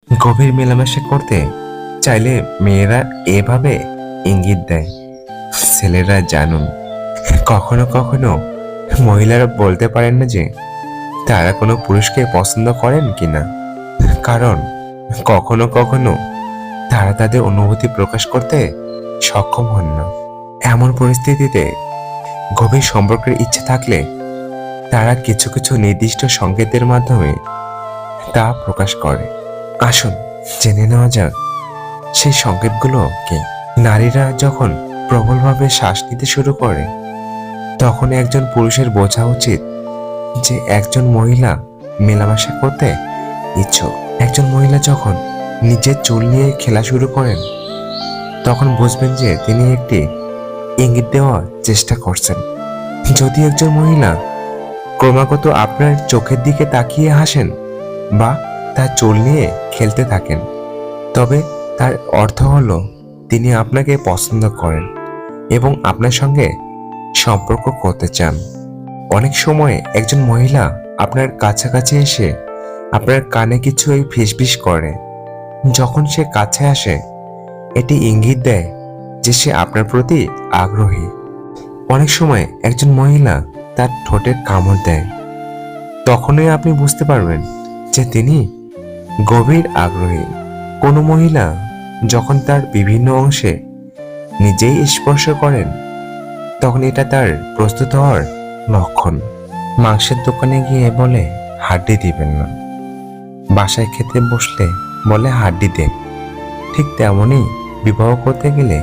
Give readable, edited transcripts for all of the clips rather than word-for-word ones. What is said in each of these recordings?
গভীর মেলামেশা করতে চাইলে মেয়েরা এভাবে ইঙ্গিত দেয়। ছেলেরা জানুন, কখনো কখনো মহিলারা বলতে পারেন না যে তারা কোনো পুরুষকে পছন্দ করেন কিনা, কারণ কখনো কখনো তারা তাদের অনুভূতি প্রকাশ করতে সক্ষম হন না। এমন পরিস্থিতিতে গভীর সম্পর্কের ইচ্ছে থাকলে তারা কিছু কিছু নির্দিষ্ট সংকেতের মাধ্যমে তা প্রকাশ করে। আসুন জেনে নেওয়া যাক সেই সংকেতগুলো কি। নারীরা যখন প্রবলভাবে শ্বাস নিতে শুরু করে তখন একজন পুরুষের বোঝা উচিত যে একজন মহিলা মেলামেশা করতে ইচ্ছুক। একজন মহিলা যখন নিজের চুল নিয়ে খেলা শুরু করেন তখন বুঝবেন যে তিনি একটি ইঙ্গিত দেওয়ার চেষ্টা করছেন। যদি একজন মহিলা ক্রমাগত আপনার চোখের দিকে তাকিয়ে হাসেন বা তার চুল নিয়ে খেলতে থাকেন, তবে তার অর্থ হলো তিনি আপনাকে পছন্দ করেন এবং আপনার সঙ্গে সম্পর্ক করতে চান। অনেক সময় একজন মহিলা আপনার কাছাকাছি এসে আপনার কানে কিছু ফিসফিস করে। যখন সে কাছে আসে এটি ইঙ্গিত দেয় যে সে আপনার প্রতি আগ্রহী। অনেক সময় একজন মহিলা তার ঠোঁটে কামড় দেয়, তখনই আপনি বুঝতে পারবেন যে তিনি গভীর আগ্রহী। কোনো মহিলা যখন তার বিভিন্ন অংশে নিজেই স্পর্শ করেন তখন এটা তার প্রস্তুত হওয়ার লক্ষণ। মাংসের দোকানে গিয়ে বলে হাড্ডি দিবেন না, বাসায় খেতে বসলে বলে হাড্ডি দে, ঠিক তেমনই বিবাহ করতে গেলে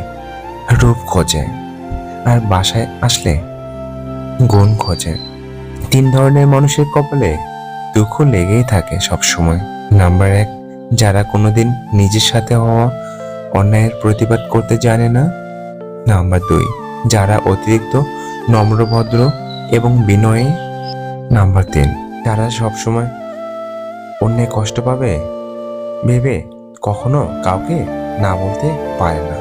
রূপ খোঁজে আর বাসায় আসলে গুণ খোঁজে। 3 ধরনের মানুষের কপালে দুঃখ লেগেই থাকে সবসময়। নাম্বার 1, যারা কোনোদিন নিজের সাথে হওয়া অন্যায়ের প্রতিবাদ করতে জানে না। নাম্বার 2, যারা অতিরিক্ত নম্রভদ্র এবং বিনয়ী। নাম্বার 3, যারা সবসময় অন্যের কষ্ট পাবে ভেবে কখনো কাউকে না বলতে পারে না।